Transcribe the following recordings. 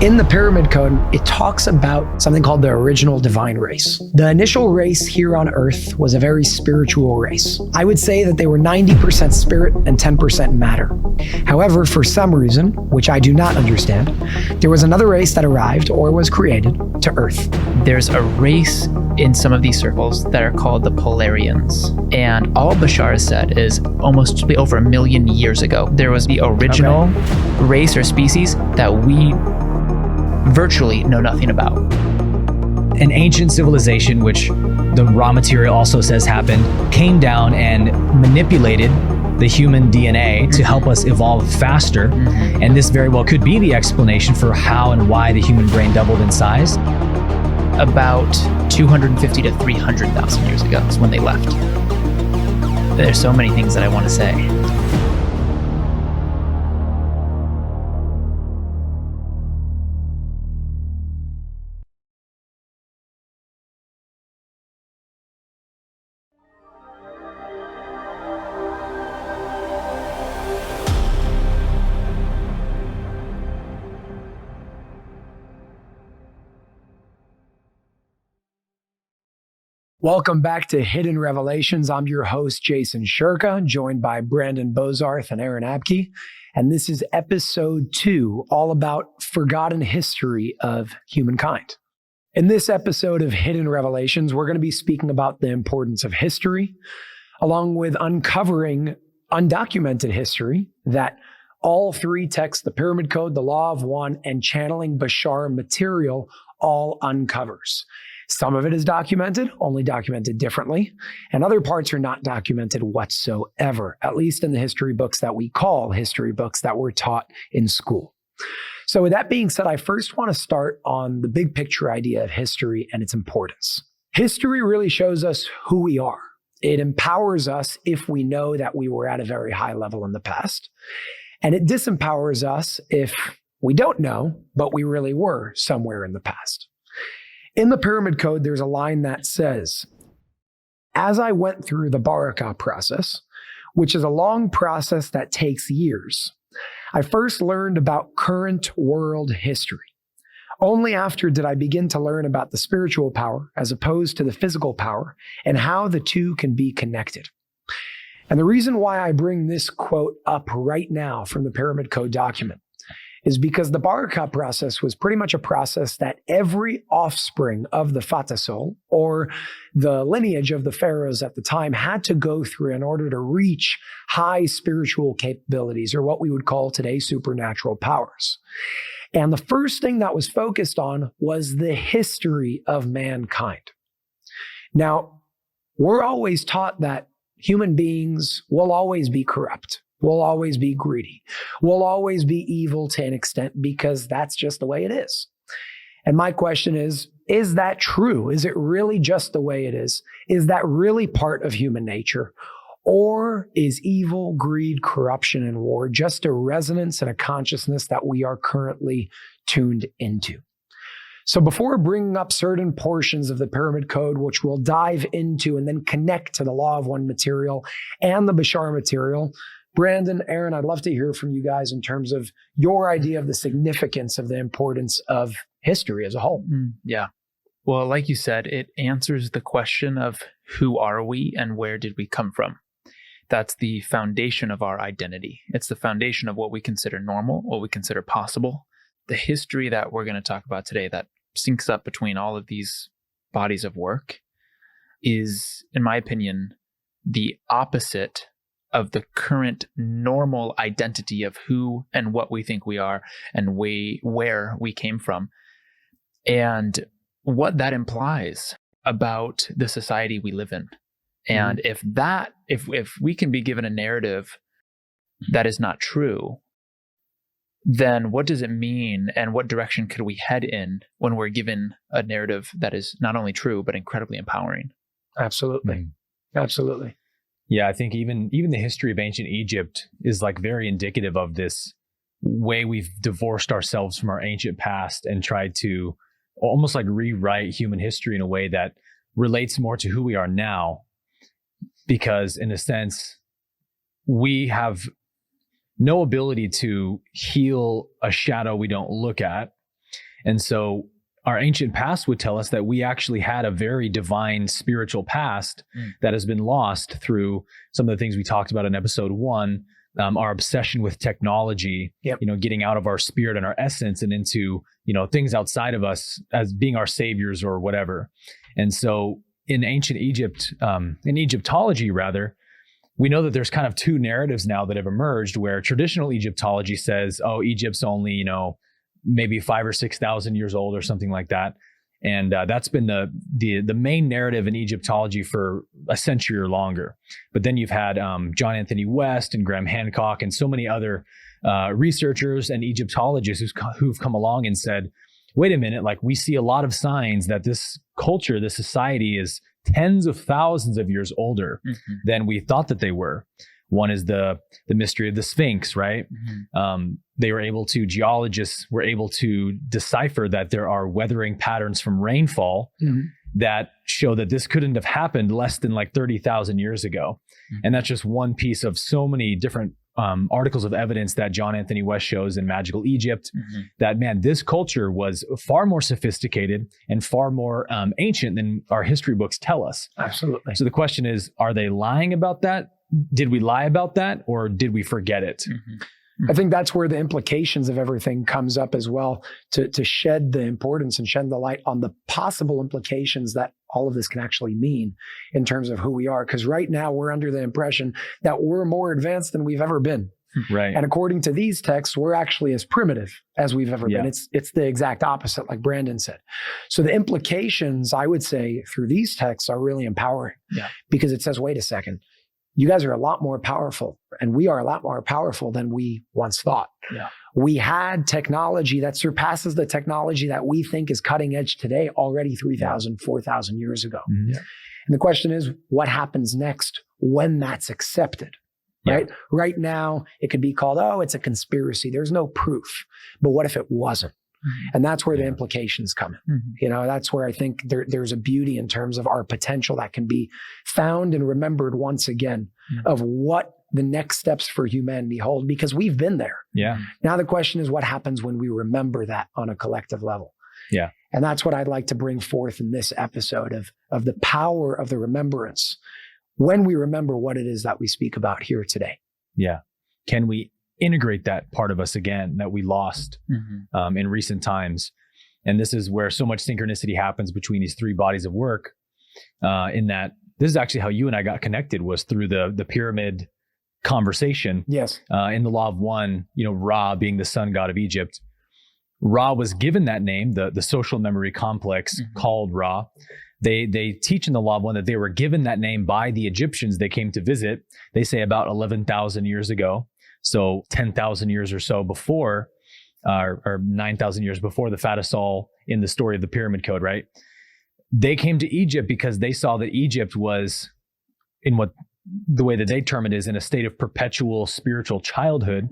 In the Pyramid Code, it talks about something called the original divine race. The initial race here on Earth was a very spiritual race. I would say that they were 90% spirit and 10% matter. However, for some reason, which I do not understand, there was another race that arrived or was created to Earth. There's a race in some of these circles that are called the Polarians. And all Bashar has said is almost over 1 million years ago, there was the original race or species that we virtually know nothing about. An ancient civilization, which the raw material also says happened, came down and manipulated the human DNA to help us evolve faster. And this very well could be the explanation for how and why the human brain doubled in size. About 250 to 300,000 years ago is when they left. There's so many things that I want to say. Welcome back to Hidden Revelations. I'm your host, Jason Shurka, joined by Brandon Bozarth and Abke. And this is episode 2, all about forgotten history of humankind. In this episode of Hidden Revelations, we're going to be speaking about the importance of history, along with uncovering undocumented history that all 3 texts, the Pyramid Code, the Law of One, and channeling Bashar Material, all uncovers. Some of it is documented, only documented differently, and other parts are not documented whatsoever, at least in the history books that we call history books that were taught in school. So with that being said, I first want to start on the big picture idea of history and its importance. History really shows us who we are. It empowers us if we know that we were at a very high level in the past, and it disempowers us if we don't know, but we really were somewhere in the past. In the Pyramid Code, there's a line that says, as I went through the Baraka process, which is a long process that takes years, I first learned about current world history. Only after did I begin to learn about the spiritual power as opposed to the physical power and how the two can be connected. And the reason why I bring this quote up right now from the Pyramid Code document is because the Baraka process was pretty much a process that every offspring of the Fatasol, or the lineage of the pharaohs at the time, had to go through in order to reach high spiritual capabilities, or what we would call today supernatural powers. And the first thing that was focused on was the history of mankind. Now, we're always taught that human beings will always be corrupt. We'll always be greedy. We'll always be evil to an extent because that's just the way it is. And my question is that true? Is it really just the way it is? Is that really part of human nature? Or is evil, greed, corruption, and war just a resonance and a consciousness that we are currently tuned into? So before bringing up certain portions of the Pyramid Code, which we'll dive into and then connect to the Law of One material and the Bashar material, Brandon, Aaron, I'd love to hear from you guys in terms of your idea of the significance of the importance of history as a whole. Yeah. Well, like you said, it answers the question of who are we and where did we come from? That's the foundation of our identity. It's the foundation of what we consider normal, what we consider possible. The history that we're going to talk about today that syncs up between all of these bodies of work is, in my opinion, the opposite of the current normal identity of who and what we think we are and where we came from, and what that implies about the society we live in. And if we can be given a narrative that is not true, then what does it mean and what direction could we head in when we're given a narrative that is not only true, but incredibly empowering? Absolutely. Absolutely. Yeah, I think even the history of ancient Egypt is like very indicative of this way we've divorced ourselves from our ancient past and tried to almost like rewrite human history in a way that relates more to who we are now. Because in a sense, we have no ability to heal a shadow we don't look at. And so our ancient past would tell us that we actually had a very divine spiritual past that has been lost through some of the things we talked about in episode 1, our obsession with technology, getting out of our spirit and our essence and into, things outside of us as being our saviors or whatever. And so in ancient Egypt, in Egyptology rather, we know that there's kind of two narratives now that have emerged where traditional Egyptology says, oh, Egypt's only, maybe 5,000 or 6,000 years old or something like that. And that's been the main narrative in Egyptology for a century or longer. But then you've had John Anthony West and Graham Hancock and so many other researchers and Egyptologists who've come along and said, wait a minute, like we see a lot of signs that this culture, this society is tens of thousands of years older than we thought that they were. One is the mystery of the Sphinx, right? Geologists were able to decipher that there are weathering patterns from rainfall that show that this couldn't have happened less than like 30,000 years ago. And that's just one piece of so many different articles of evidence that John Anthony West shows in Magical Egypt, that, man, this culture was far more sophisticated and far more ancient than our history books tell us. Absolutely. So the question is, are they lying about that? Did we lie about that, or did we forget it? I think that's where the implications of everything comes up as well, to shed the importance and shed the light on the possible implications that all of this can actually mean in terms of who we are. Because right now we're under the impression that we're more advanced than we've ever been. Right. And according to these texts, we're actually as primitive as we've ever been. It's the exact opposite, like Brandon said. So the implications, I would say, through these texts are really empowering because it says, wait a second, you guys are a lot more powerful, and we are a lot more powerful than we once thought. We had technology that surpasses the technology that we think is cutting edge today already 3,000, 4,000 years ago. And the question is, what happens next when that's accepted? Right? Right now, it could be called, oh, it's a conspiracy. There's no proof. But what if it wasn't? And that's where the implications come in. That's where I think there's a beauty in terms of our potential that can be found and remembered once again of what the next steps for humanity hold, because we've been there. Now the question is, what happens when we remember that on a collective level? And that's what I'd like to bring forth in this episode of the power of the remembrance when we remember what it is that we speak about here today. Can we integrate that part of us again that we lost in recent times? And this is where so much synchronicity happens between these three bodies of work, in that this is actually how you and I got connected, was through the pyramid conversation. In the Law of One, Ra being the sun god of Egypt, Ra was given that name, the social memory complex called Ra. They teach in the Law of One that they were given that name by the Egyptians they came to visit. They say about 11,000 years ago. So 10,000 years or so before, or 9,000 years before the Fatisal in the story of the Pyramid Code, right? They came to Egypt because they saw that Egypt was, in what the way that they term it is, in a state of perpetual spiritual childhood,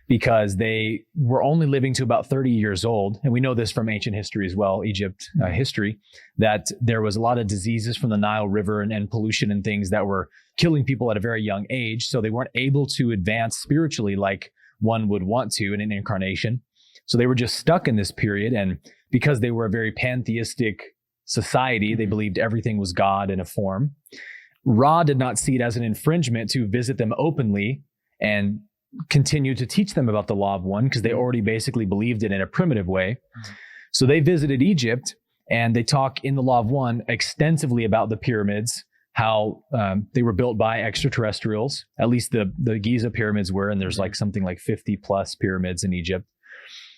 because they were only living to about 30 years old. And we know this from ancient history as well, Egypt history, that there was a lot of diseases from the Nile River and pollution and things that were killing people at a very young age. So they weren't able to advance spiritually like one would want to in an incarnation. So they were just stuck in this period. And because they were a very pantheistic society, they believed everything was God in a form. Ra did not see it as an infringement to visit them openly and continue to teach them about the Law of One, because they already basically believed it in a primitive way. So they visited Egypt, and they talk in the Law of One extensively about the pyramids, how they were built by extraterrestrials. At least the Giza pyramids were, and there's like something like 50 plus pyramids in Egypt.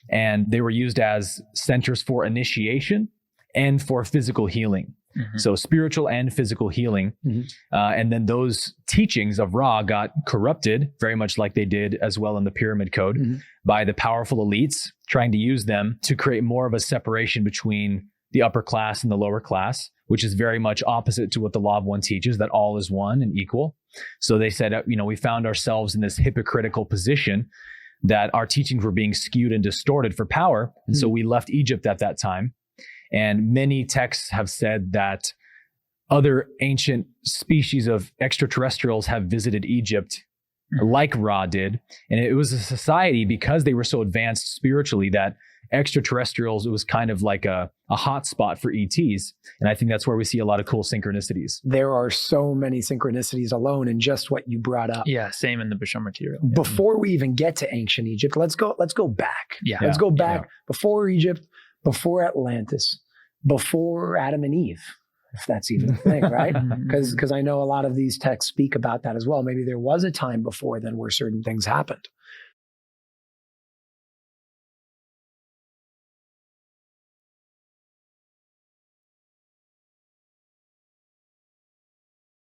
And they were used as centers for initiation and for physical healing. So spiritual and physical healing. And then those teachings of Ra got corrupted, very much like they did as well in the Pyramid Code, by the powerful elites trying to use them to create more of a separation between the upper class and the lower class, which is very much opposite to what the Law of One teaches, that all is one and equal. So they said, we found ourselves in this hypocritical position that our teachings were being skewed and distorted for power. And so we left Egypt at that time. And many texts have said that other ancient species of extraterrestrials have visited Egypt like Ra did. And it was a society, because they were so advanced spiritually, that extraterrestrials, it was kind of like a hot spot for ETs. And I think that's where we see a lot of cool synchronicities. There are so many synchronicities alone in just what you brought up. Yeah, same in the Bashar Material. Before we even get to ancient Egypt, let's go back. Yeah. Let's go back before Egypt, before Atlantis, before Adam and Eve, if that's even a thing, right? Because I know a lot of these texts speak about that as well. Maybe there was a time before then where certain things happened.